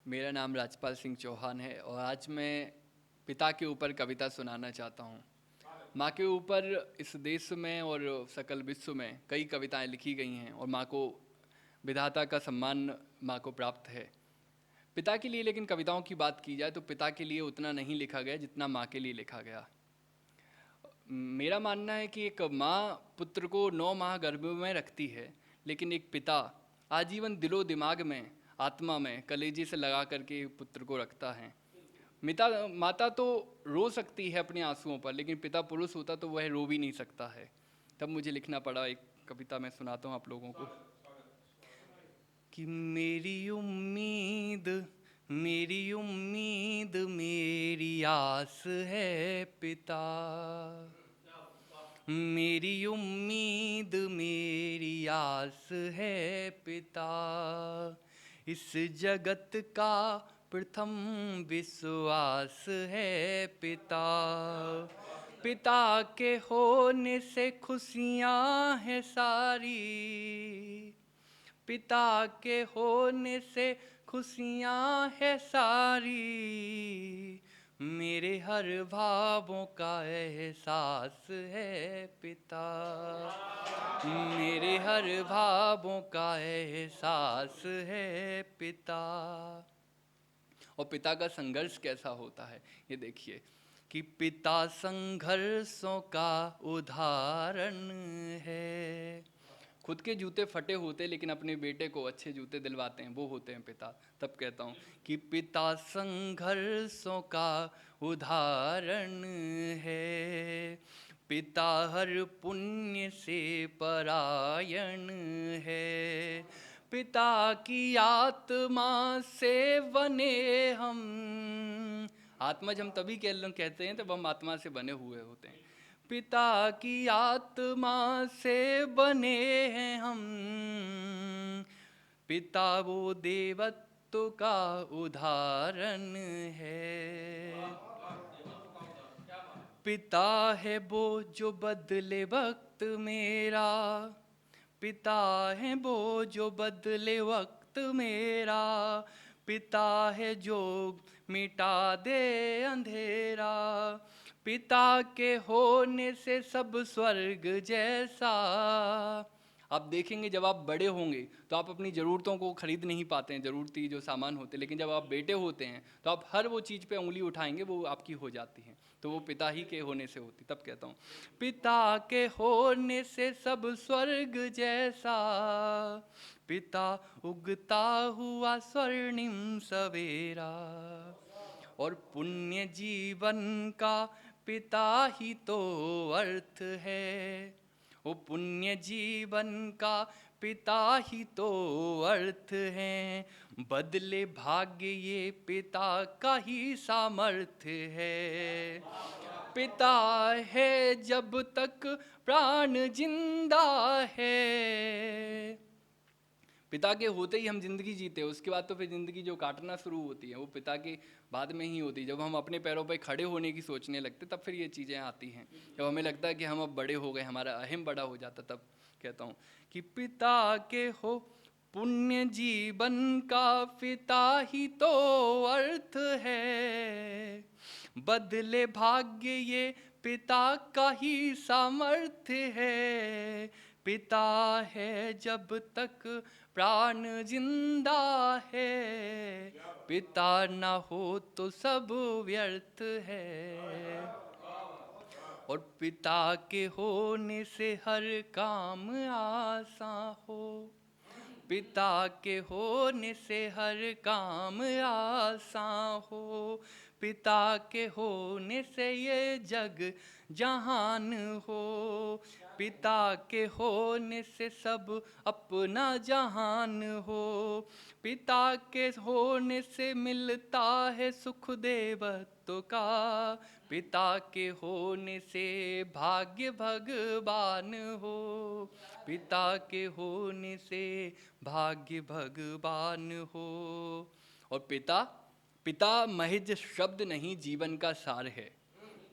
मेरा नाम राजपाल सिंह चौहान है और आज मैं पिता के ऊपर कविता सुनाना चाहता हूँ। माँ के ऊपर इस देश में और सकल विश्व में कई कविताएं लिखी गई हैं और माँ को विधाता का सम्मान माँ को प्राप्त है। पिता के लिए लेकिन कविताओं की बात की जाए तो पिता के लिए उतना नहीं लिखा गया जितना माँ के लिए लिखा गया। मेरा मानना है कि एक माँ पुत्र को 9 माह गर्भ में रखती है, लेकिन एक पिता आजीवन दिलो दिमाग में, आत्मा में कलेजे से लगा करके पुत्र को रखता है। माता तो रो सकती है अपने आंसुओं पर, लेकिन पिता पुरुष होता तो वह रो भी नहीं सकता है। तब मुझे लिखना पड़ा एक कविता। मैं सुनाता हूँ आप लोगों को कि मेरी उम्मीद मेरी आस है पिता। मेरी उम्मीद मेरी आस है पिता। इस जगत का प्रथम विश्वास है पिता। पिता के होने से खुशियाँ हैं सारी। पिता के होने से खुशियाँ हैं सारी। मेरे हर भावों का एहसास है पिता। मेरे हर भावों का एहसास है पिता। और पिता का संघर्ष कैसा होता है ये देखिए कि पिता संघर्षों का उदाहरण है। खुद के जूते फटे होते लेकिन अपने बेटे को अच्छे जूते दिलवाते हैं, वो होते हैं पिता। तब कहता हूँ कि पिता संघर्षों का उदाहरण है। पिता हर पुण्य से परायण है। पिता की आत्मा से बने हम। आत्मा जब हम तभी कहते हैं तब हम आत्मा से बने हुए होते हैं। पिता की आत्मा से बने हैं हम। पिता वो देवत्व का उदाहरण है। पिता है वो जो बदले वक्त मेरा। पिता है वो जो बदले वक्त मेरा। पिता है जो मिटा दे अंधेरा। पिता के होने से सब स्वर्ग जैसा। आप देखेंगे जब आप बड़े होंगे तो आप अपनी ज़रूरतों को खरीद नहीं पाते हैं, ज़रूरती जो सामान होते हैं, लेकिन जब आप बेटे होते हैं तो आप हर वो चीज़ पे उंगली उठाएंगे वो आपकी हो जाती है। तो वो पिता ही के होने से होती। तब कहता हूँ पिता के होने से सब स्वर्ग जैसा। पिता उगता हुआ स्वर्णिम सवेरा। और पुण्य जीवन का पिता ही तो अर्थ है। वो पुण्य जीवन का पिता ही तो अर्थ है। बदले भाग्य ये पिता का ही सामर्थ्य है। पिता है जब तक प्राण जिंदा है। पिता के होते ही हम जिंदगी जीते हैं, उसके बाद तो फिर जिंदगी जो काटना शुरू होती है वो पिता के बाद में ही होती है। जब हम अपने पैरों पर खड़े होने की सोचने लगते तब फिर ये चीज़ें आती हैं। जब हमें लगता है कि हम अब बड़े हो गए, हमारा अहम बड़ा हो जाता, तब कहता हूँ कि पिता के हो पुण्य जीवन का पिता ही तो अर्थ है। बदले भाग्य ये पिता का ही सामर्थ्य है। पिता है जब तक प्राण जिंदा है। पिता ना हो तो सब व्यर्थ है। और पिता के होने से हर काम आसान हो। पिता के होने से हर काम आसान हो। पिता के होने से ये जग जहान हो। पिता के होने से सब अपना जहान हो। पिता के होने से मिलता है सुख देवत्व का। पिता के होने से भाग्य भगवान हो। पिता के होने से भाग्य भगवान हो। और पिता पिता महज शब्द नहीं, जीवन का सार है।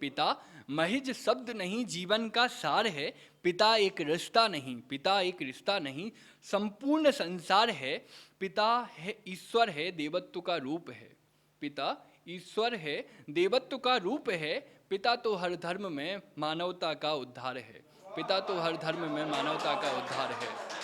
पिता, महज शब्द नहीं जीवन का सार है। पिता एक रिश्ता नहीं, पिता एक रिश्ता नहीं, संपूर्ण संसार है। पिता है ईश्वर है, देवत्व का रूप है। पिता ईश्वर है, देवत्व का रूप है। पिता तो हर धर्म में मानवता का उद्धार है। पिता तो हर धर्म में मानवता का उद्धार है।